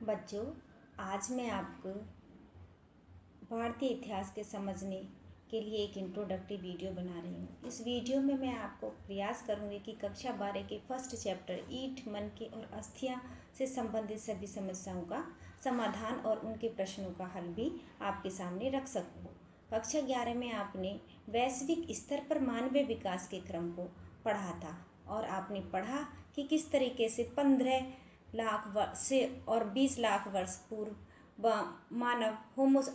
बच्चों, आज मैं आपको भारतीय इतिहास के समझने के लिए एक इंट्रोडक्टरी वीडियो बना रही हूँ। इस वीडियो में मैं आपको प्रयास करूँगी कि कक्षा 12 के फर्स्ट चैप्टर ईंट, मन के और अस्थियाँ से संबंधित सभी समस्याओं का समाधान और उनके प्रश्नों का हल भी आपके सामने रख सकूँ। कक्षा 11 में आपने वैश्विक स्तर पर मानवीय विकास के क्रम को पढ़ा था और आपने पढ़ा कि किस तरीके से 15 लाख वर्ष से और 20 लाख वर्ष पूर्व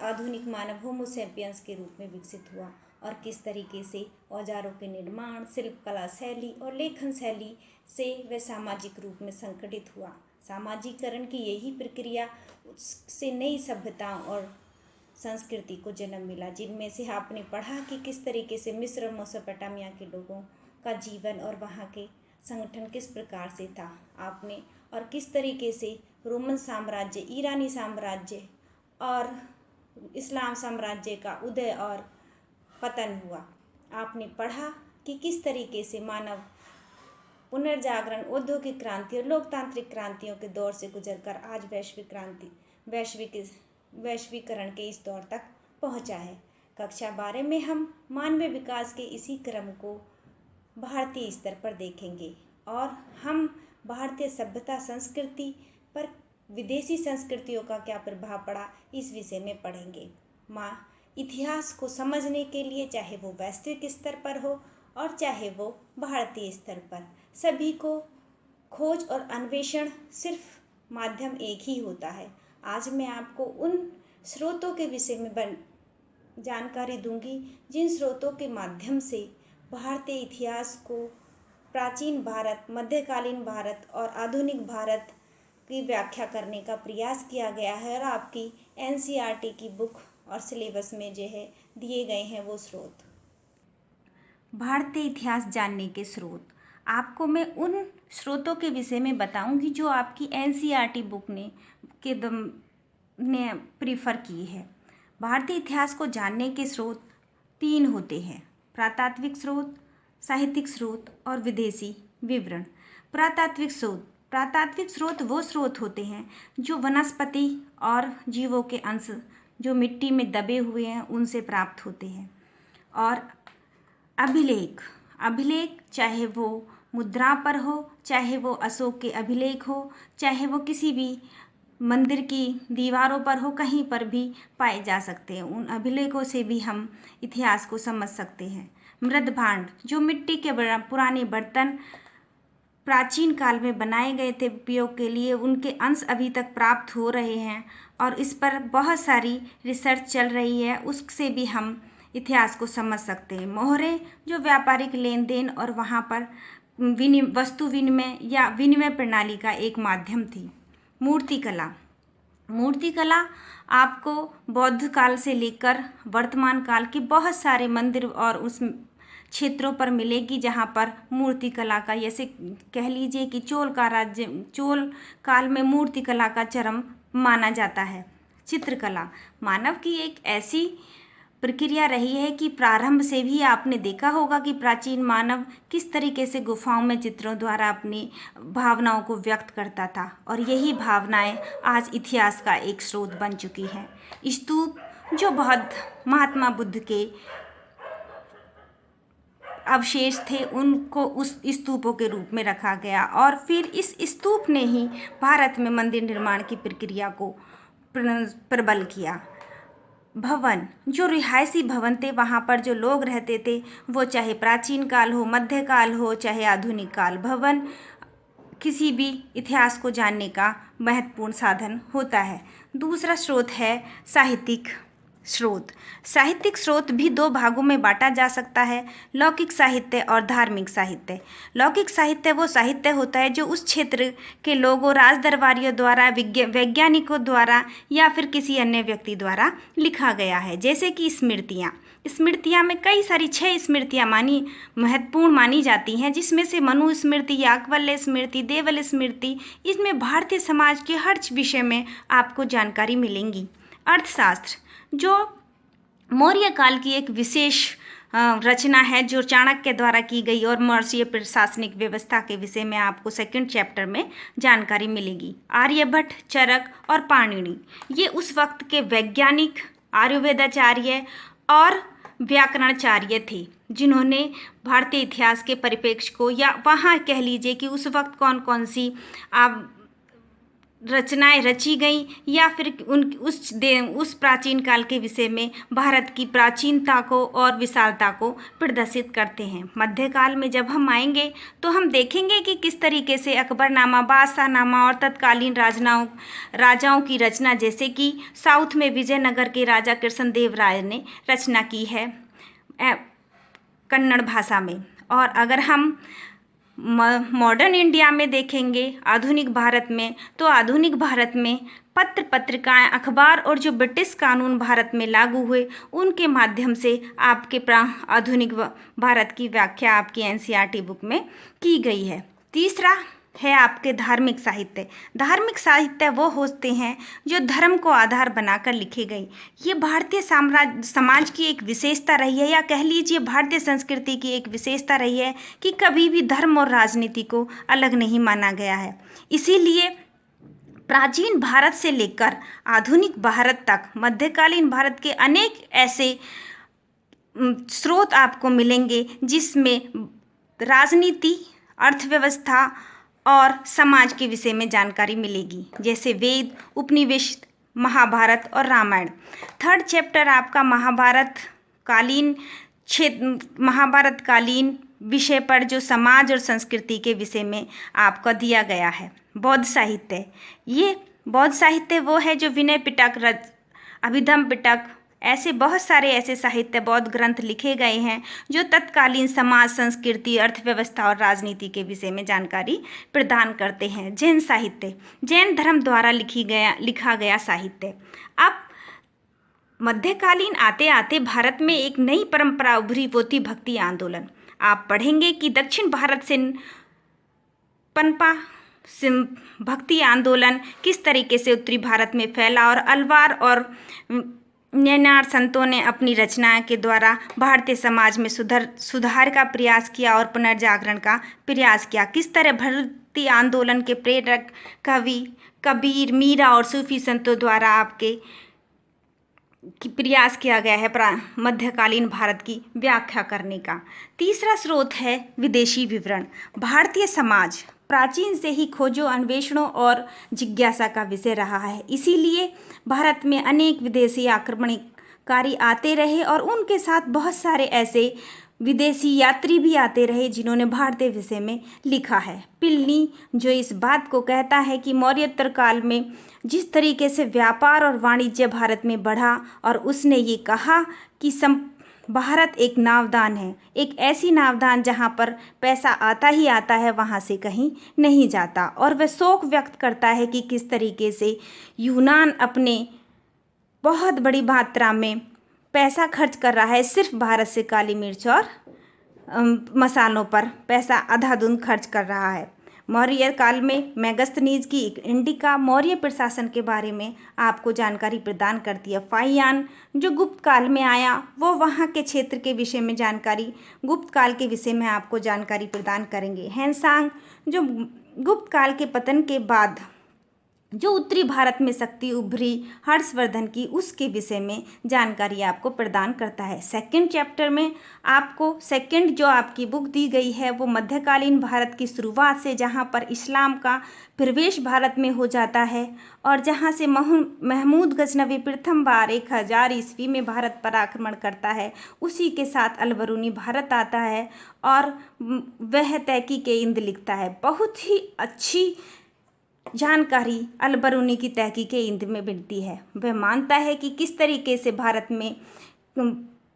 आधुनिक मानव होमोसेपियंस के रूप में विकसित हुआ और किस तरीके से औजारों के निर्माण, शिल्पकला शैली और लेखन शैली से वह सामाजिक रूप में संगठित हुआ। सामाजिकरण की यही प्रक्रिया से नई सभ्यताओं और संस्कृति को जन्म मिला, जिनमें से आपने पढ़ा कि किस तरीके से मिस्र और मेसोपोटामिया के लोगों का जीवन और वहाँ के संगठन किस प्रकार से था आपने, और किस तरीके से रोमन साम्राज्य, ईरानी साम्राज्य और इस्लाम साम्राज्य का उदय और पतन हुआ। आपने पढ़ा कि किस तरीके से मानव पुनर्जागरण, औद्योगिक क्रांति और लोकतांत्रिक क्रांतियों के दौर से गुजरकर आज वैश्वीकरण के इस दौर तक पहुंचा है। कक्षा 12 में हम मानवीय विकास के इसी क्रम को भारतीय स्तर पर देखेंगे और हम भारतीय सभ्यता संस्कृति पर विदेशी संस्कृतियों का क्या प्रभाव पड़ा इस विषय में पढ़ेंगे। इतिहास को समझने के लिए चाहे वो वैश्विक स्तर पर हो और चाहे वो भारतीय स्तर पर, सभी को खोज और अन्वेषण सिर्फ माध्यम एक ही होता है। आज मैं आपको उन स्रोतों के विषय में जानकारी दूंगी जिन स्रोतों के माध्यम से भारतीय इतिहास को प्राचीन भारत, मध्यकालीन भारत और आधुनिक भारत की व्याख्या करने का प्रयास किया गया है और आपकी एनसीईआरटी की बुक और सिलेबस में जो है दिए गए हैं वो स्रोत। भारतीय इतिहास जानने के स्रोत आपको मैं उन स्रोतों के विषय में बताऊंगी जो आपकी एनसीईआरटी बुक ने प्रीफर की है। भारतीय इतिहास को जानने के स्रोत 3 होते हैं: पुरातात्विक स्रोत, साहित्यिक स्रोत और विदेशी विवरण। पुरातात्विक स्रोत वो स्रोत होते हैं जो वनस्पति और जीवों के अंश जो मिट्टी में दबे हुए हैं उनसे प्राप्त होते हैं। और अभिलेख चाहे वो मुद्रा पर हो, चाहे वो अशोक के अभिलेख हो, चाहे वो किसी भी मंदिर की दीवारों पर हो, कहीं पर भी पाए जा सकते हैं। उन अभिलेखों से भी हम इतिहास को समझ सकते हैं। मृद भांड जो मिट्टी के पुराने बर्तन प्राचीन काल में बनाए गए थे उपयोग के लिए, उनके अंश अभी तक प्राप्त हो रहे हैं और इस पर बहुत सारी रिसर्च चल रही है, उससे भी हम इतिहास को समझ सकते हैं। मोहरें जो व्यापारिक लेन देन और वहाँ पर वस्तु विनिमय या विनिमय प्रणाली का एक माध्यम थी। मूर्तिकला आपको बौद्ध काल से लेकर वर्तमान काल के बहुत सारे मंदिर और उस क्षेत्रों पर मिलेगी जहाँ पर मूर्तिकला का, जैसे कह लीजिए कि चोल काल में मूर्तिकला का चरम माना जाता है। चित्रकला मानव की एक ऐसी प्रक्रिया रही है कि प्रारंभ से भी आपने देखा होगा कि प्राचीन मानव किस तरीके से गुफाओं में चित्रों द्वारा अपनी भावनाओं को व्यक्त करता था और यही भावनाएं आज इतिहास का एक स्रोत बन चुकी हैं। स्तूप जो बहुत महात्मा बुद्ध के अवशेष थे उनको उस स्तूपों के रूप में रखा गया और फिर इस स्तूप ने ही भारत में मंदिर निर्माण की प्रक्रिया को प्रबल किया। भवन जो रिहायशी भवन थे, वहाँ पर जो लोग रहते थे, वो चाहे प्राचीन काल हो, मध्यकाल हो, चाहे आधुनिक काल, भवन किसी भी इतिहास को जानने का महत्वपूर्ण साधन होता है। दूसरा स्रोत है साहित्यिक स्रोत भी 2 भागों में बांटा जा सकता है: लौकिक साहित्य और धार्मिक साहित्य। लौकिक साहित्य वो साहित्य होता है जो उस क्षेत्र के लोगों, राजदरबारियों द्वारा, वैज्ञानिकों द्वारा या फिर किसी अन्य व्यक्ति द्वारा लिखा गया है। जैसे कि स्मृतियाँ में कई सारी 6 स्मृतियाँ महत्वपूर्ण मानी जाती हैं, जिसमें से मनु स्मृति, याज्ञवल्क्य स्मृति, देवल स्मृति, इसमें भारतीय समाज के हर विषय में आपको जानकारी मिलेंगी। अर्थशास्त्र जो मौर्य काल की एक विशेष रचना है जो चाणक्य द्वारा की गई और मौर्य प्रशासनिक व्यवस्था के विषय में आपको सेकंड चैप्टर में जानकारी मिलेगी। आर्यभट्ट, चरक और पाणिनि ये उस वक्त के वैज्ञानिक, आयुर्वेदाचार्य और व्याकरणाचार्य थे जिन्होंने भारतीय इतिहास के परिप्रेक्ष्य को, या वहाँ कह लीजिए कि उस वक्त कौन कौन सी आप रचनाएं रची गई या फिर उस प्राचीन काल के विषय में भारत की प्राचीनता को और विशालता को प्रदर्शित करते हैं। मध्यकाल में जब हम आएंगे तो हम देखेंगे कि किस तरीके से अकबरनामा, बादशाहनामा और तत्कालीन राजाओं की रचना, जैसे कि साउथ में विजयनगर के राजा कृष्णदेव राय ने रचना की है कन्नड़ भाषा में। और अगर हम मॉडर्न इंडिया में देखेंगे, आधुनिक भारत में, तो आधुनिक भारत में पत्र पत्रिकाएं, अखबार और जो ब्रिटिश कानून भारत में लागू हुए उनके माध्यम से आपके आधुनिक भारत की व्याख्या आपकी एनसीईआरटी बुक में की गई है। तीसरा है आपके धार्मिक साहित्य। धार्मिक साहित्य वो होते हैं जो धर्म को आधार बनाकर लिखे गए। ये भारतीय समाज की एक विशेषता रही है, या कह लीजिए भारतीय संस्कृति की एक विशेषता रही है कि कभी भी धर्म और राजनीति को अलग नहीं माना गया है। इसीलिए प्राचीन भारत से लेकर आधुनिक भारत तक मध्यकालीन भारत के अनेक ऐसे स्रोत आपको मिलेंगे जिसमें राजनीति, अर्थव्यवस्था और समाज के विषय में जानकारी मिलेगी, जैसे वेद, उपनिषद, महाभारत और रामायण। थर्ड चैप्टर आपका महाभारत कालीन विषय पर जो समाज और संस्कृति के विषय में आपको दिया गया है। बौद्ध साहित्य, ये बौद्ध साहित्य वो है जो विनय पिटक, अभिधम पिटक, ऐसे बहुत सारे ऐसे साहित्य बौद्ध ग्रंथ लिखे गए हैं जो तत्कालीन समाज, संस्कृति, अर्थव्यवस्था और राजनीति के विषय में जानकारी प्रदान करते हैं। जैन साहित्य, जैन धर्म द्वारा लिखा गया साहित्य। अब मध्यकालीन आते आते भारत में एक नई परंपरा उभरी, वो थी भक्ति आंदोलन। आप पढ़ेंगे कि दक्षिण भारत से पनपा भक्ति आंदोलन किस तरीके से उत्तरी भारत में फैला, और अलवार और नैनार संतों ने अपनी रचनाओं के द्वारा भारतीय समाज में सुधार का प्रयास किया और पुनर्जागरण का प्रयास किया। किस तरह भक्ति आंदोलन के प्रेरक कवि कबीर, मीरा और सूफी संतों द्वारा आपके प्रयास किया गया है मध्यकालीन भारत की व्याख्या करने का। तीसरा स्रोत है विदेशी विवरण। भारतीय समाज प्राचीन से ही खोजों, अन्वेषणों और जिज्ञासा का विषय रहा है। इसीलिए भारत में अनेक विदेशी आक्रमणकारी आते रहे और उनके साथ बहुत सारे ऐसे विदेशी यात्री भी आते रहे जिन्होंने भारतीय विषय में लिखा है। प्लिनी जो इस बात को कहता है कि मौर्योत्तर काल में जिस तरीके से व्यापार और वाणिज्य भारत में बढ़ा, और उसने ये कहा कि भारत एक नावदान है, एक ऐसी नावदान जहाँ पर पैसा आता ही आता है, वहाँ से कहीं नहीं जाता। और वह शोक व्यक्त करता है कि किस तरीके से यूनान अपने बहुत बड़ी मात्रा में पैसा खर्च कर रहा है, सिर्फ भारत से काली मिर्च और मसालों पर पैसा अंधाधुंध खर्च कर रहा है। मौर्य काल में मेगास्थनीज की इंडिका मौर्य प्रशासन के बारे में आपको जानकारी प्रदान करती है। फाहियान जो गुप्त काल में आया, वो वहाँ के क्षेत्र के विषय में जानकारी, गुप्त काल के विषय में आपको जानकारी प्रदान करेंगे। हैंसांग जो गुप्त काल के पतन के बाद जो उत्तरी भारत में शक्ति उभरी हर्षवर्धन की, उसके विषय में जानकारी आपको प्रदान करता है। सेकंड चैप्टर में आपको सेकंड जो आपकी बुक दी गई है वो मध्यकालीन भारत की शुरुआत से, जहाँ पर इस्लाम का प्रवेश भारत में हो जाता है और जहाँ से महमूद गजनवी प्रथम बार 1000 ईस्वी में भारत पर आक्रमण करता है, उसी के साथ अल-बरूनी भारत आता है और वह तहकीक-ए-हिंद लिखता है। बहुत ही अच्छी जानकारी अल-बरूनी की तहकीक-ए-हिंद में मिलती है। वह मानता है कि किस तरीके से भारत में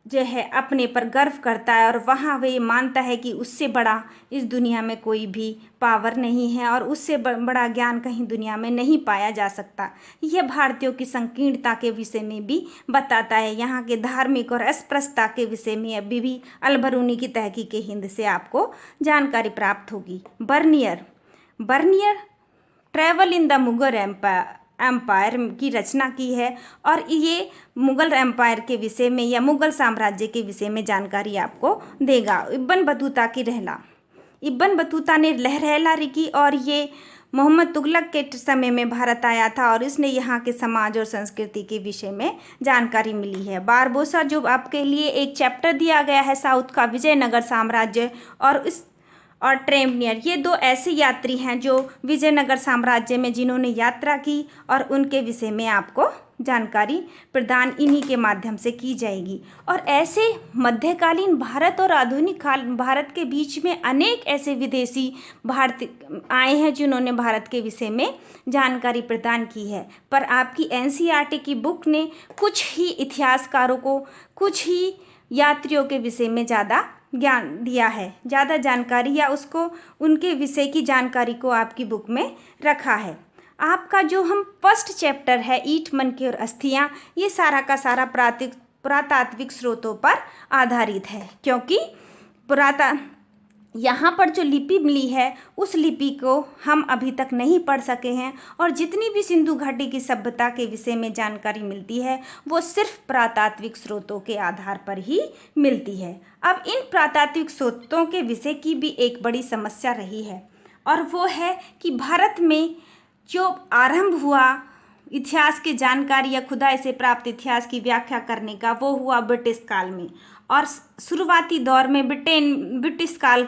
जो है अपने पर गर्व करता है, और वहाँ वह मानता है कि उससे बड़ा इस दुनिया में कोई भी पावर नहीं है और उससे बड़ा ज्ञान कहीं दुनिया में नहीं पाया जा सकता। यह भारतीयों की संकीर्णता के विषय में भी बताता है। यहाँ के धार्मिक और अस्पृश्यता के विषय में अभी भी अल-बरूनी की तहकीक-ए-हिंद से आपको जानकारी प्राप्त होगी। Bernier travel in the Mughal empire की रचना की है और ये मुग़ल एम्पायर के विषय में या मुग़ल साम्राज्य के विषय में जानकारी आपको देगा। इब्न बतूता की रहला। इब्न बतूता ने लहरहला लिखी और ये मोहम्मद तुगलक के समय में भारत आया था और इसने यहाँ के समाज और संस्कृति के विषय में जानकारी मिली है। बारबोसा जो आपके लिए एक चैप्टर दिया गया है साउथ का विजयनगर साम्राज्य और ट्रेवनियर, ये दो ऐसे यात्री हैं जो विजयनगर साम्राज्य में जिन्होंने यात्रा की और उनके विषय में आपको जानकारी प्रदान इन्हीं के माध्यम से की जाएगी। और ऐसे मध्यकालीन भारत और आधुनिक काल भारत के बीच में अनेक ऐसे विदेशी भारत आए हैं जिन्होंने भारत के विषय में जानकारी प्रदान की है। पर आपकी एनसीईआरटी की बुक ने कुछ ही इतिहासकारों को, कुछ ही यात्रियों के विषय में ज़्यादा ज्ञान दिया है, ज़्यादा जानकारी या उसको उनके विषय की जानकारी को आपकी बुक में रखा है। आपका जो हम फर्स्ट चैप्टर है ईंट मनके और अस्थियाँ, ये सारा का सारा पुरातात्विक स्रोतों पर आधारित है, क्योंकि यहाँ पर जो लिपि मिली है उस लिपि को हम अभी तक नहीं पढ़ सके हैं और जितनी भी सिंधु घाटी की सभ्यता के विषय में जानकारी मिलती है वो सिर्फ पुरातात्विक स्रोतों के आधार पर ही मिलती है। अब इन पुरातात्विक स्रोतों के विषय की भी एक बड़ी समस्या रही है और वो है कि भारत में जो आरंभ हुआ इतिहास की जानकारी या खुदाई से प्राप्त इतिहास की व्याख्या करने का, वो हुआ ब्रिटिश काल में। और शुरुआती दौर में ब्रिटिश काल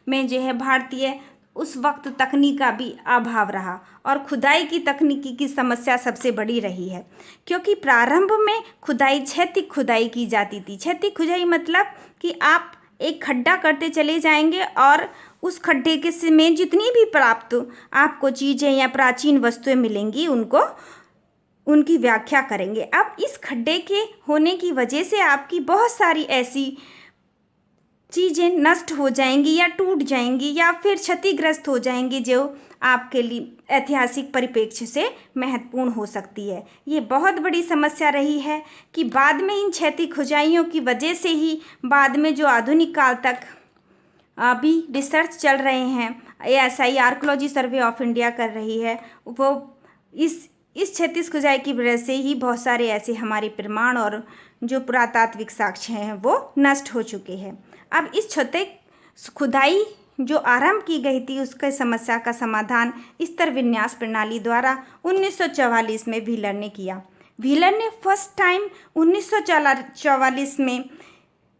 में जो है भारतीय उस वक्त तकनीक का भी अभाव रहा और खुदाई की तकनीकी की समस्या सबसे बड़ी रही है, क्योंकि प्रारंभ में खुदाई क्षैतिज खुदाई की जाती थी। क्षैतिज खुदाई मतलब कि आप एक खड्डा करते चले जाएंगे और उस खड्डे के में जितनी भी प्राप्त आपको चीज़ें या प्राचीन वस्तुएं मिलेंगी उनकी व्याख्या करेंगे। अब इस खड्डे के होने की वजह से आपकी बहुत सारी ऐसी चीज़ें नष्ट हो जाएंगी या टूट जाएंगी या फिर क्षतिग्रस्त हो जाएंगी जो आपके लिए ऐतिहासिक परिप्रेक्ष्य से महत्वपूर्ण हो सकती है। ये बहुत बड़ी समस्या रही है कि बाद में इन क्षैतिज खुदाइयों की वजह से ही बाद में जो आधुनिक काल तक अभी रिसर्च चल रहे हैं, ASI archaeology survey of India कर रही है, वो इस क्षैतिज खुदाई की वजह से ही बहुत सारे ऐसे हमारे प्रमाण और जो पुरातात्विक साक्ष्य हैं वो नष्ट हो चुके हैं। अब इस क्षैतिज खुदाई जो आरंभ की गई थी उसके समस्या का समाधान स्तर विन्यास प्रणाली द्वारा 1944 में व्हीलर ने किया। व्हीलर ने फर्स्ट टाइम 1944 में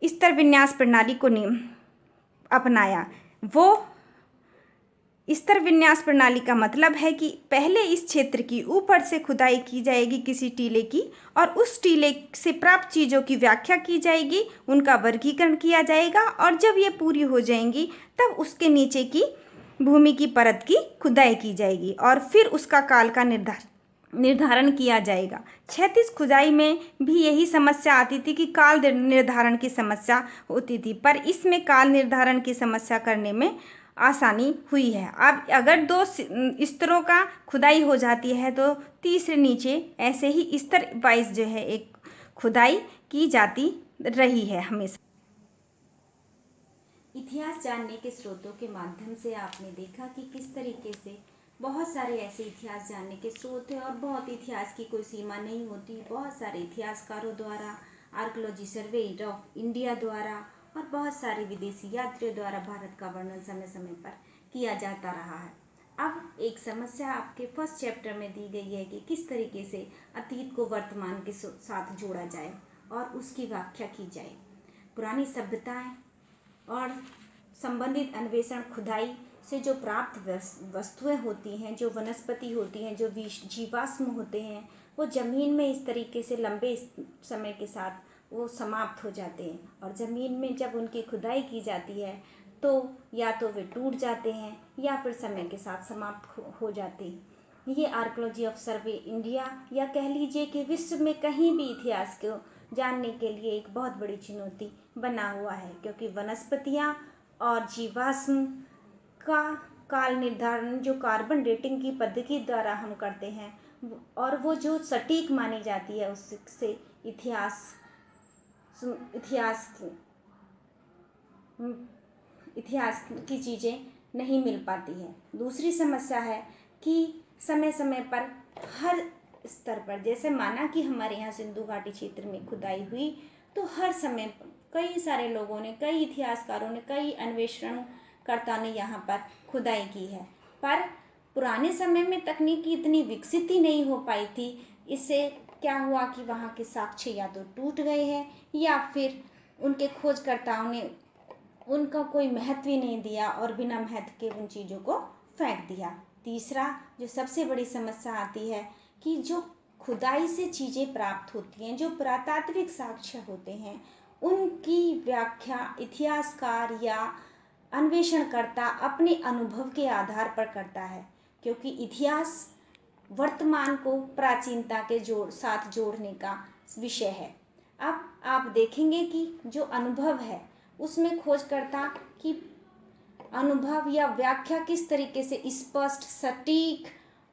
स्तर विन्यास प्रणाली को अपनाया। वो स्तर विन्यास प्रणाली का मतलब है कि पहले इस क्षेत्र की ऊपर से खुदाई की जाएगी किसी टीले की और उस टीले से प्राप्त चीज़ों की व्याख्या की जाएगी, उनका वर्गीकरण किया जाएगा और जब ये पूरी हो जाएंगी तब उसके नीचे की भूमि की परत की खुदाई की जाएगी और फिर उसका काल का निर्धारण किया जाएगा। क्षैतिज खुदाई में भी यही समस्या आती थी कि काल निर्धारण की समस्या होती थी, पर इसमें काल निर्धारण की समस्या करने में आसानी हुई है। अब अगर 2 स्तरों का खुदाई हो जाती है तो तीसरे नीचे ऐसे ही स्तर वाइज जो है एक खुदाई की जाती रही है हमेशा। इतिहास जानने के स्रोतों के माध्यम से आपने देखा कि किस तरीके से बहुत सारे ऐसे इतिहास जानने के स्रोत हैं और बहुत इतिहास की कोई सीमा नहीं होती। बहुत सारे इतिहासकारों द्वारा, आर्कोलॉजी सर्वे ऑफ इंडिया द्वारा और बहुत सारे विदेशी यात्रियों द्वारा भारत का वर्णन समय समय पर किया जाता रहा है। अब एक समस्या आपके फर्स्ट चैप्टर में दी गई है कि किस तरीके से अतीत को वर्तमान के साथ जोड़ा जाए और उसकी व्याख्या की जाए। पुरानी सभ्यताएं और संबंधित अन्वेषण खुदाई से जो प्राप्त वस्तुएं होती हैं, जो वनस्पति होती हैं, जो जीवाश्म होते हैं, वो ज़मीन में इस तरीके से लंबे समय के साथ वो समाप्त हो जाते हैं और ज़मीन में जब उनकी खुदाई की जाती है तो या तो वे टूट जाते हैं या फिर समय के साथ समाप्त हो जाते हैं। ये आर्कोलॉजी ऑफ सर्वे इंडिया या कह लीजिए कि विश्व में कहीं भी इतिहास को जानने के लिए एक बहुत बड़ी चुनौती बना हुआ है, क्योंकि वनस्पतियाँ और जीवाश्म का काल निर्धारण जो कार्बन डेटिंग की पद्धति द्वारा हम करते हैं और वो जो सटीक मानी जाती है उससे इतिहास की चीज़ें नहीं मिल पाती हैं। दूसरी समस्या है कि समय समय पर हर स्तर पर, जैसे माना कि हमारे यहाँ सिंधु घाटी क्षेत्र में खुदाई हुई, तो हर समय कई सारे लोगों ने, कई इतिहासकारों ने, कई अन्वेषणकर्ताओं ने यहाँ पर खुदाई की है। पर पुराने समय में तकनीकी इतनी विकसित ही नहीं हो पाई थी। इससे क्या हुआ कि वहाँ के साक्ष्य या तो टूट गए हैं या फिर उनके खोजकर्ताओं ने उनका कोई महत्व ही नहीं दिया और बिना महत्व के उन चीज़ों को फेंक दिया। तीसरा जो सबसे बड़ी समस्या आती है कि जो खुदाई से चीज़ें प्राप्त होती हैं, जो पुरातात्विक साक्ष्य होते हैं, उनकी व्याख्या इतिहासकार या अन्वेषणकर्ता अपने अनुभव के आधार पर करता है, क्योंकि इतिहास वर्तमान को प्राचीनता के साथ जोड़ने का विषय है। अब आप देखेंगे कि जो अनुभव है उसमें खोजकर्ता की अनुभव या व्याख्या किस तरीके से स्पष्ट, सटीक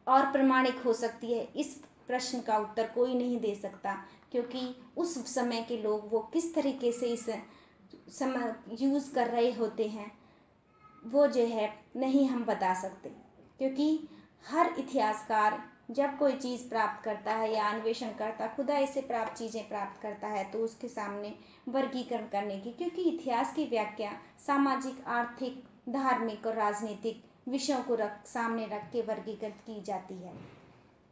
और प्रमाणिक हो सकती है, इस प्रश्न का उत्तर कोई नहीं दे सकता, क्योंकि उस समय के लोग वो किस तरीके से इस समय यूज़ कर रहे होते हैं वो जो है नहीं हम बता सकते। क्योंकि हर इतिहासकार जब कोई चीज़ प्राप्त करता है या अन्वेषण करता, खुदाई से प्राप्त चीज़ें प्राप्त करता है, तो उसके सामने वर्गीकरण करने की, क्योंकि इतिहास की व्याख्या सामाजिक, आर्थिक, धार्मिक और राजनीतिक विषयों को सामने रख के वर्गीकृत की जाती है।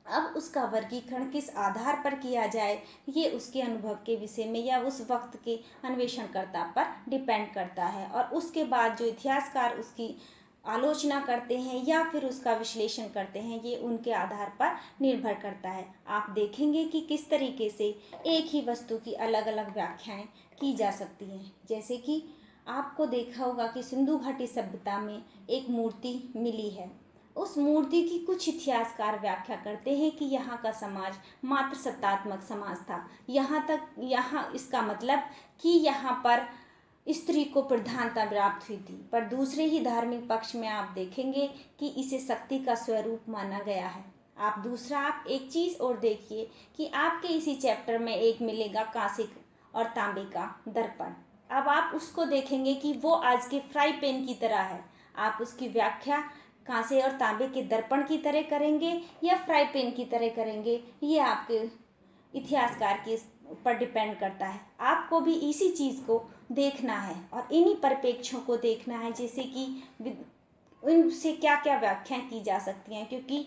अब उसका वर्गीकरण किस आधार पर किया जाए, ये उसके अनुभव के विषय में या उस वक्त के अन्वेषणकर्ता पर डिपेंड करता है, और उसके बाद जो इतिहासकार उसकी आलोचना करते हैं या फिर उसका विश्लेषण करते हैं, ये उनके आधार पर निर्भर करता है। आप देखेंगे कि किस तरीके से एक ही वस्तु की अलग अलग व्याख्याएं की जा सकती हैं। जैसे कि आपको देखा होगा कि सिंधु घाटी सभ्यता में एक मूर्ति मिली है। उस मूर्ति की कुछ इतिहासकार व्याख्या करते हैं कि यहाँ का समाज मात्र सत्तात्मक समाज था। यहाँ इसका मतलब कि यहाँ पर स्त्री को प्रधानता प्राप्त हुई थी। पर दूसरे ही धार्मिक पक्ष में आप देखेंगे कि इसे शक्ति का स्वरूप माना गया है। आप एक चीज़ और देखिए कि आपके इसी चैप्टर में एक मिलेगा कांसे और तांबे का दर्पण। अब आप उसको देखेंगे कि वो आज के फ्राई पैन की तरह है। आप उसकी व्याख्या कांसे और तांबे के दर्पण की तरह करेंगे या फ्राई पैन की तरह करेंगे, ये आपके इतिहासकार के ऊपर डिपेंड करता है। आपको भी इसी चीज़ को देखना है और इन्हीं परिप्रेक्ष्यों को देखना है, जैसे कि उनसे क्या क्या व्याख्याएं की जा सकती हैं, क्योंकि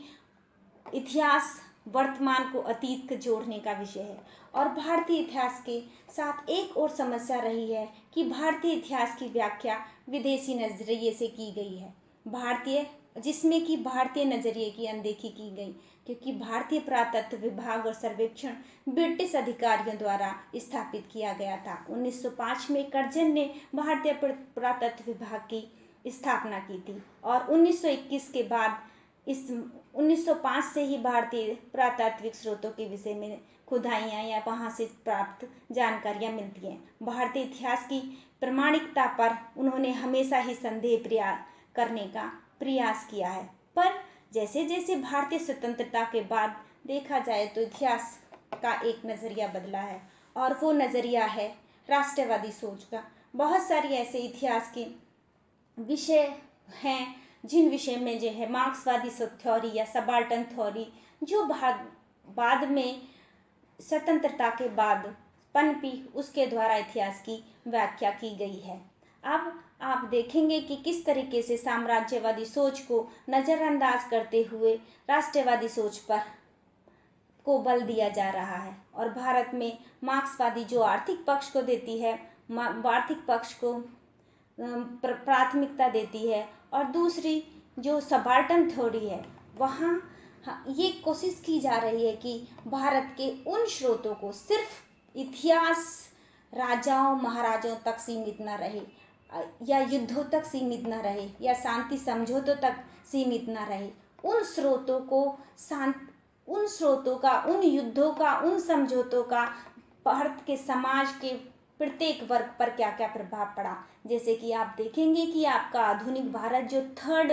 इतिहास वर्तमान को अतीत के जोड़ने का विषय है। और भारतीय इतिहास के साथ एक और समस्या रही है कि भारतीय इतिहास की व्याख्या विदेशी नजरिए से की गई है, जिसमें कि भारतीय नजरिए की अनदेखी की गई, क्योंकि भारतीय पुरातत्व विभाग और सर्वेक्षण ब्रिटिश अधिकारियों द्वारा स्थापित किया गया था। 1905 में कर्जन ने भारतीय पुरातत्व विभाग की स्थापना की थी और 1921 के बाद 1905 से ही भारतीय पुरातात्विक स्रोतों के विषय में खुदाइयाँ या वहाँ से प्राप्त जानकारियाँ मिलती हैं। भारतीय इतिहास की प्रामाणिकता पर उन्होंने हमेशा ही संदेह करने का प्रयास किया है। पर जैसे जैसे भारतीय स्वतंत्रता के बाद देखा जाए तो इतिहास का एक नज़रिया बदला है, और वो नज़रिया है राष्ट्रवादी सोच का। बहुत सारी ऐसे इतिहास के विषय हैं जिन विषय में जो है मार्क्सवादी थ्योरी या सबाल्टर्न थ्योरी, जो बाद में स्वतंत्रता के बाद पनपी, उसके द्वारा इतिहास की व्याख्या की गई है। अब आप देखेंगे कि किस तरीके से साम्राज्यवादी सोच को नज़रअंदाज करते हुए राष्ट्रवादी सोच पर को बल दिया जा रहा है, और भारत में मार्क्सवादी जो आर्थिक पक्ष को देती है, आर्थिक पक्ष को प्राथमिकता देती है, और दूसरी जो सबाल्टर्न थ्योरी है वहाँ ये कोशिश की जा रही है कि भारत के उन स्रोतों को सिर्फ इतिहास राजाओं महाराजाओं तक सीमित न रहे, या युद्धों तक सीमित न रहे, या शांति समझौतों तक सीमित न रहे। उन स्रोतों का, उन युद्धों का, उन समझौतों का भारत के समाज के प्रत्येक वर्ग पर क्या क्या प्रभाव पड़ा। जैसे कि आप देखेंगे कि आपका आधुनिक भारत जो थर्ड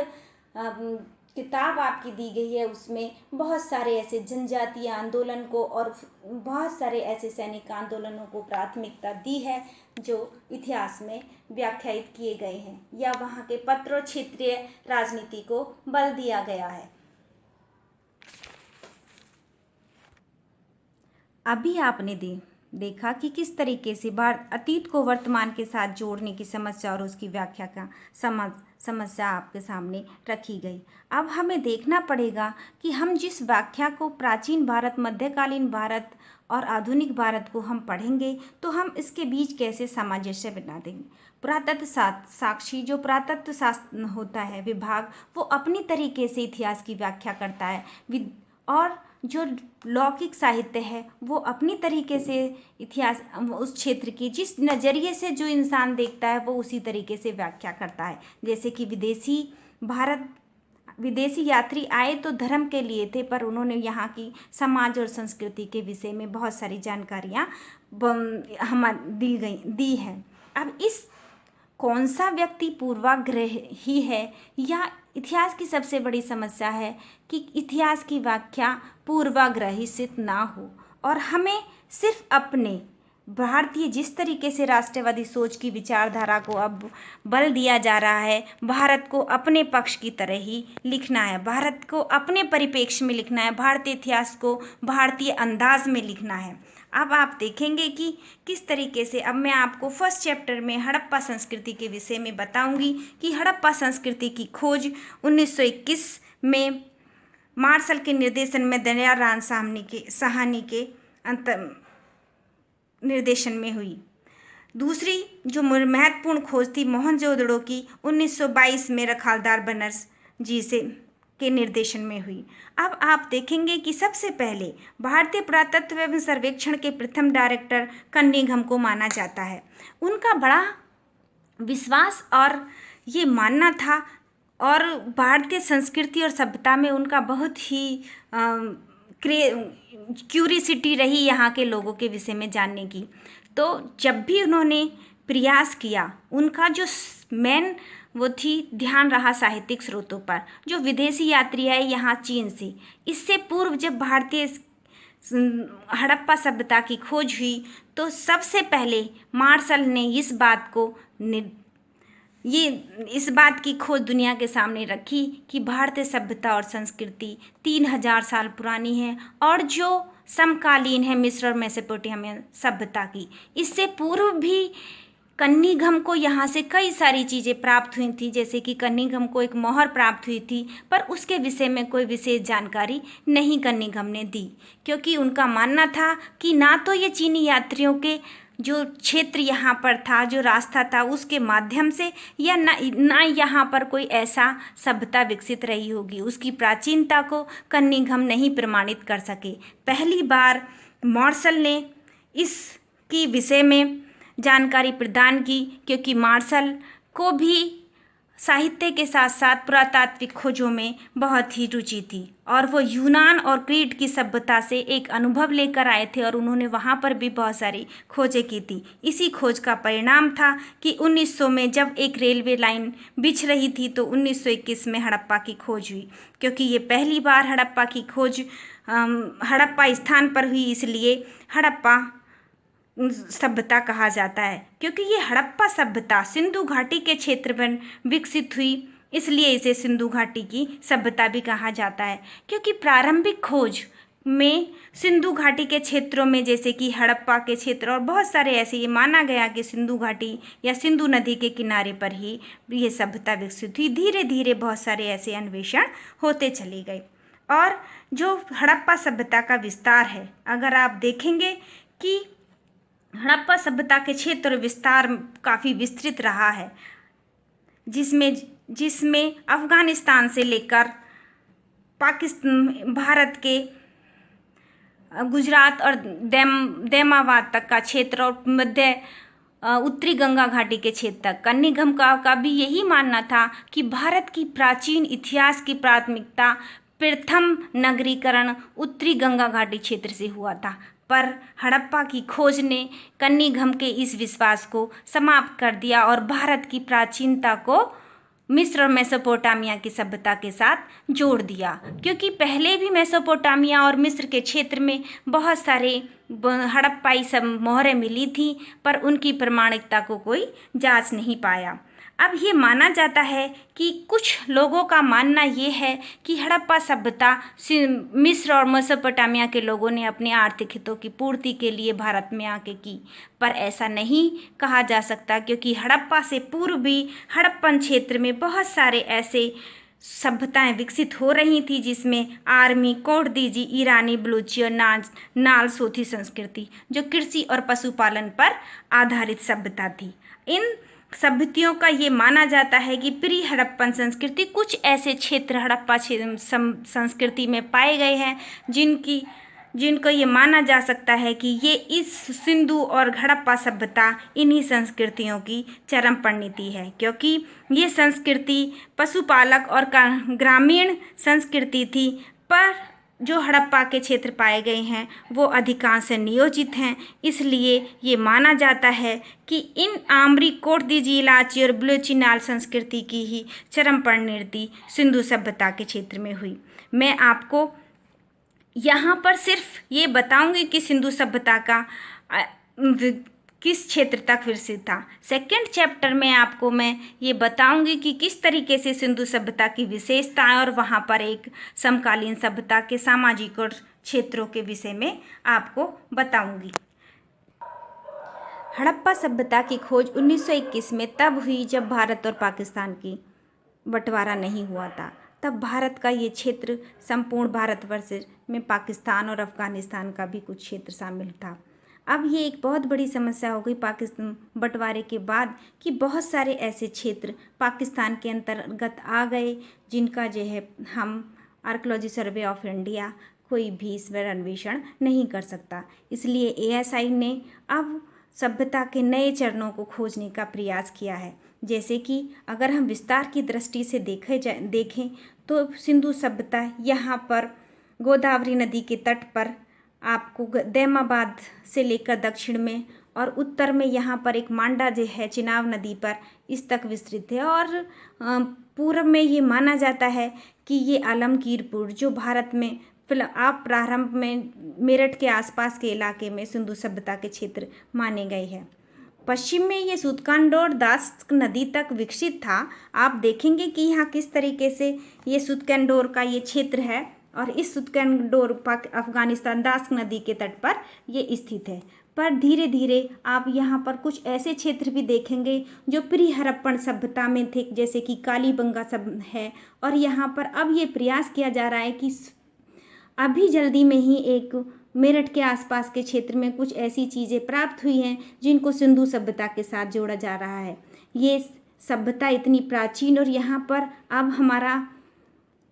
किताब आपकी दी गई है, उसमें बहुत सारे ऐसे जनजातीय आंदोलन को और बहुत सारे ऐसे सैनिक आंदोलनों को प्राथमिकता दी है जो इतिहास में व्याख्यायित किए गए हैं, या वहाँ के पत्र और क्षेत्रीय राजनीति को बल दिया गया है। अभी आपने देखा कि किस तरीके से भारत अतीत को वर्तमान के साथ जोड़ने की समस्या और उसकी व्याख्या का समस्या आपके सामने रखी गई। अब हमें देखना पड़ेगा कि हम जिस व्याख्या को प्राचीन भारत, मध्यकालीन भारत और आधुनिक भारत को हम पढ़ेंगे तो हम इसके बीच कैसे सामंजस्य बना देंगे। पुरातत्व साक्षी, जो पुरातत्व शास्त्र होता है विभाग, वो अपनी तरीके से इतिहास की व्याख्या करता है, और जो लौकिक साहित्य है वो अपनी तरीके से इतिहास उस क्षेत्र की जिस नज़रिए से जो इंसान देखता है वो उसी तरीके से व्याख्या करता है। जैसे कि विदेशी यात्री आए तो धर्म के लिए थे, पर उन्होंने यहाँ की समाज और संस्कृति के विषय में बहुत सारी जानकारियाँ दी है। अब इस कौन सा व्यक्ति पूर्वाग्रही है, या इतिहास की सबसे बड़ी समस्या है कि इतिहास की व्याख्या पूर्वाग्रही से ना हो, और हमें सिर्फ अपने भारतीय जिस तरीके से राष्ट्रवादी सोच की विचारधारा को अब बल दिया जा रहा है, भारत को अपने पक्ष की तरह ही लिखना है, भारत को अपने परिप्रेक्ष्य में लिखना है, भारतीय इतिहास को भारतीय अंदाज में लिखना है। अब आप देखेंगे कि किस तरीके से, अब मैं आपको फर्स्ट चैप्टर में हड़प्पा संस्कृति के विषय में बताऊंगी कि हड़प्पा संस्कृति की खोज 1921 में मार्शल के निर्देशन में दयाराम साहनी के निर्देशन में हुई। दूसरी जो महत्वपूर्ण खोज थी मोहनजोदड़ो की 1922 में रखालदार बनर्जी के निर्देशन में हुई। अब आप देखेंगे कि सबसे पहले भारतीय पुरातत्व एवं सर्वेक्षण के प्रथम डायरेक्टर कन्निंघम को माना जाता है। उनका बड़ा विश्वास और ये मानना था, और भारतीय संस्कृति और सभ्यता में उनका बहुत ही क्यूरियोसिटी रही यहाँ के लोगों के विषय में जानने की। तो जब भी उन्होंने प्रयास किया, उनका जो मेन वो थी ध्यान रहा साहित्यिक स्रोतों पर। जो विदेशी यात्री आए यहाँ चीन से, इससे पूर्व जब भारतीय हड़प्पा सभ्यता की खोज हुई तो सबसे पहले मार्शल ने इस बात की खोज दुनिया के सामने रखी कि भारतीय सभ्यता और संस्कृति 3000 साल पुरानी है, और जो समकालीन है मिस्र और मेसोपोटामिया सभ्यता की। इससे पूर्व भी कन्निंघम को यहाँ से कई सारी चीज़ें प्राप्त हुई थी, जैसे कि कन्निंघम को एक मोहर प्राप्त हुई थी, पर उसके विषय में कोई विशेष जानकारी नहीं कन्निंघम ने दी, क्योंकि उनका मानना था कि ना तो ये चीनी यात्रियों के जो क्षेत्र यहाँ पर था, जो रास्ता था, उसके माध्यम से, या ना यहाँ पर कोई ऐसा सभ्यता विकसित रही होगी, उसकी प्राचीनता को कन्निंघम नहीं प्रमाणित कर सके। पहली बार मार्शल ने इसकी विषय में जानकारी प्रदान की, क्योंकि मार्शल को भी साहित्य के साथ साथ पुरातात्विक खोजों में बहुत ही रुचि थी, और वो यूनान और क्रीट की सभ्यता से एक अनुभव लेकर आए थे, और उन्होंने वहाँ पर भी बहुत सारी खोजें की थी। इसी खोज का परिणाम था कि 1900 में जब एक रेलवे लाइन बिछ रही थी तो 1921 में हड़प्पा की खोज हुई। क्योंकि ये पहली बार हड़प्पा की खोज हड़प्पा स्थान पर हुई, इसलिए हड़प्पा सभ्यता कहा जाता है। क्योंकि ये हड़प्पा सभ्यता सिंधु घाटी के क्षेत्र में विकसित हुई, इसलिए इसे सिंधु घाटी की सभ्यता भी कहा जाता है। क्योंकि प्रारंभिक खोज में सिंधु घाटी के क्षेत्रों में, जैसे कि हड़प्पा के क्षेत्र और बहुत सारे ऐसे, ये माना गया कि सिंधु घाटी या सिंधु नदी के किनारे पर ही ये सभ्यता विकसित हुई। धीरे धीरे बहुत सारे ऐसे अन्वेषण होते चले गए, और जो हड़प्पा सभ्यता का विस्तार है, अगर आप देखेंगे कि हड़प्पा सभ्यता के क्षेत्र विस्तार काफ़ी विस्तृत रहा है, जिसमें अफ़गानिस्तान से लेकर पाकिस्तान, भारत के गुजरात और दैमाबाद तक का क्षेत्र, और मध्य उत्तरी गंगा घाटी के क्षेत्र तक। कन्निंघम का भी यही मानना था कि भारत की प्राचीन इतिहास की प्राथमिकता प्रथम नगरीकरण उत्तरी गंगा घाटी क्षेत्र से हुआ था, पर हड़प्पा की खोज ने कन्निंघम के इस विश्वास को समाप्त कर दिया और भारत की प्राचीनता को मिस्र और मेसोपोटामिया की सभ्यता के साथ जोड़ दिया। क्योंकि पहले भी मेसोपोटामिया और मिस्र के क्षेत्र में बहुत सारे हड़प्पाई सब मोहरें मिली थी, पर उनकी प्रमाणिकता को कोई जांच नहीं पाया। अब ये माना जाता है कि कुछ लोगों का मानना ये है कि हड़प्पा सभ्यता मिस्र और मेसोपोटामिया के लोगों ने अपने आर्थिक हितों की पूर्ति के लिए भारत में आके की, पर ऐसा नहीं कहा जा सकता क्योंकि हड़प्पा से पूर्व भी हड़प्पन क्षेत्र में बहुत सारे ऐसे सभ्यताएं विकसित हो रही थी जिसमें आर्मी, कोटदीजी, ईरानी, बलूची और नाल सोथी संस्कृति जो कृषि और पशुपालन पर आधारित सभ्यता थी। इन सभ्यताओं का ये माना जाता है कि प्री हड़प्पन संस्कृति कुछ ऐसे क्षेत्र हड़प्पा संस्कृति में पाए गए हैं जिनको ये माना जा सकता है कि ये इस सिंधु और हड़प्पा सभ्यता इन्हीं संस्कृतियों की चरम परिणति है, क्योंकि ये संस्कृति पशुपालक और ग्रामीण संस्कृति थी। पर जो हड़प्पा के क्षेत्र पाए गए हैं वो अधिकांश नियोजित हैं, इसलिए ये माना जाता है कि इन आमरी, कोटदीजी, इलाची और बलूचिनाल संस्कृति की ही चरम परिणति सिंधु सभ्यता के क्षेत्र में हुई। मैं आपको यहाँ पर सिर्फ ये बताऊंगी कि सिंधु सभ्यता का किस क्षेत्र तक विकसित था। सेकंड चैप्टर में आपको मैं ये बताऊंगी कि किस तरीके से सिंधु सभ्यता की विशेषताएं और वहाँ पर एक समकालीन सभ्यता के सामाजिक और क्षेत्रों के विषय में आपको बताऊंगी। हड़प्पा सभ्यता की खोज 1921 में तब हुई जब भारत और पाकिस्तान की बंटवारा नहीं हुआ था। तब भारत का ये क्षेत्र संपूर्ण भारतवर्ष में पाकिस्तान और अफगानिस्तान का भी कुछ क्षेत्र शामिल था। अब ये एक बहुत बड़ी समस्या हो गई पाकिस्तान बंटवारे के बाद कि बहुत सारे ऐसे क्षेत्र पाकिस्तान के अंतर्गत आ गए जिनका जो है हम आर्कियोलॉजी सर्वे ऑफ इंडिया कोई भी इस पर अन्वेषण नहीं कर सकता। इसलिए ASI ने अब सभ्यता के नए चरणों को खोजने का प्रयास किया है। जैसे कि अगर हम विस्तार की दृष्टि से देखें तो सिंधु सभ्यता यहाँ पर गोदावरी नदी के तट पर आपको दैमाबाद से लेकर दक्षिण में और उत्तर में यहाँ पर एक मांडा जो है चिनाब नदी पर इस तक विस्तृत है, और पूर्व में ये माना जाता है कि ये आलमगीरपुर जो भारत में आप प्रारंभ में मेरठ के आसपास के इलाके में सिंधु सभ्यता के क्षेत्र माने गए हैं। पश्चिम में ये सूतकांडोर दास्क नदी तक विकसित था। आप देखेंगे कि यहाँ किस तरीके से ये सूतकांडोर का ये क्षेत्र है और इस सूतकांडोर अफगानिस्तान दास्क नदी के तट पर ये स्थित है। पर धीरे धीरे आप यहाँ पर कुछ ऐसे क्षेत्र भी देखेंगे जो प्री हड़प्पन सभ्यता में थे, जैसे कि कालीबंगा सब है। और यहाँ पर अब ये प्रयास किया जा रहा है कि अभी जल्दी में ही एक मेरठ के आसपास के क्षेत्र में कुछ ऐसी चीज़ें प्राप्त हुई हैं जिनको सिंधु सभ्यता के साथ जोड़ा जा रहा है। ये सभ्यता इतनी प्राचीन और यहाँ पर अब हमारा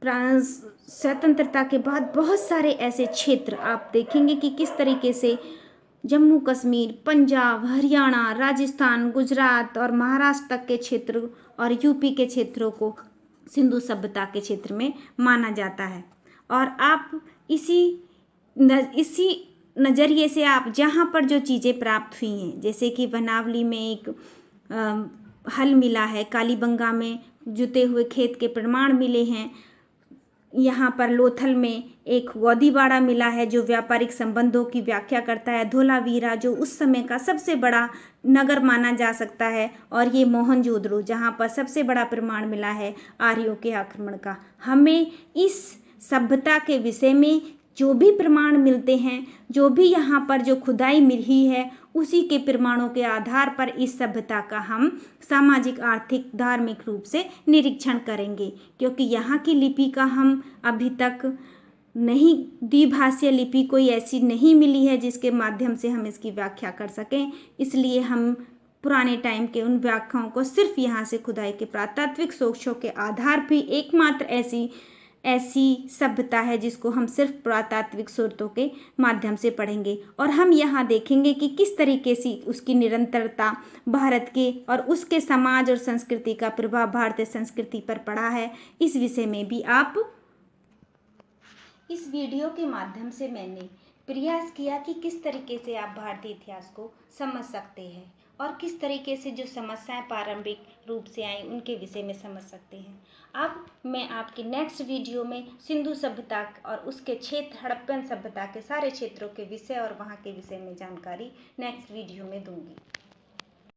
स्वतंत्रता के बाद बहुत सारे ऐसे क्षेत्र आप देखेंगे कि किस तरीके से जम्मू कश्मीर, पंजाब, हरियाणा, राजस्थान, गुजरात और महाराष्ट्र तक के क्षेत्र और यूपी के क्षेत्रों को सिंधु सभ्यता के क्षेत्र में माना जाता है। और आप इसी नज़रिए से आप जहाँ पर जो चीज़ें प्राप्त हुई हैं, जैसे कि बनावली में एक हल मिला है, कालीबंगा में जुते हुए खेत के प्रमाण मिले हैं, यहाँ पर लोथल में एक गोदीबाड़ा मिला है जो व्यापारिक संबंधों की व्याख्या करता है, धोलावीरा जो उस समय का सबसे बड़ा नगर माना जा सकता है, और ये मोहनजोदड़ो जहाँ पर सबसे बड़ा प्रमाण मिला है आर्यों के आक्रमण का। हमें इस सभ्यता के विषय में जो भी प्रमाण मिलते हैं, जो भी यहाँ पर जो खुदाई मिली है, उसी के प्रमाणों के आधार पर इस सभ्यता का हम सामाजिक, आर्थिक, धार्मिक रूप से निरीक्षण करेंगे, क्योंकि यहाँ की लिपि का हम अभी तक नहीं, द्विभाषीय लिपि कोई ऐसी नहीं मिली है जिसके माध्यम से हम इसकी व्याख्या कर सकें। इसलिए हम पुराने टाइम के उन व्याख्याओं को सिर्फ यहाँ से खुदाई के पुरातात्विक सोचों के आधार पर एकमात्र ऐसी सभ्यता है जिसको हम सिर्फ पुरातात्विक स्रोतों के माध्यम से पढ़ेंगे, और हम यहाँ देखेंगे कि किस तरीके से उसकी निरंतरता भारत के और उसके समाज और संस्कृति का प्रभाव भारतीय संस्कृति पर पड़ा है। इस विषय में भी आप इस वीडियो के माध्यम से मैंने प्रयास किया कि किस तरीके से आप भारतीय इतिहास को समझ सकते हैं और किस तरीके से जो समस्याएं प्रारंभिक रूप से आई उनके विषय में समझ सकते हैं। अब मैं आपके नेक्स्ट वीडियो में सिंधु सभ्यता और उसके क्षेत्र हड़प्पन सभ्यता के सारे क्षेत्रों के विषय और वहाँ के विषय में जानकारी नेक्स्ट वीडियो में दूंगी।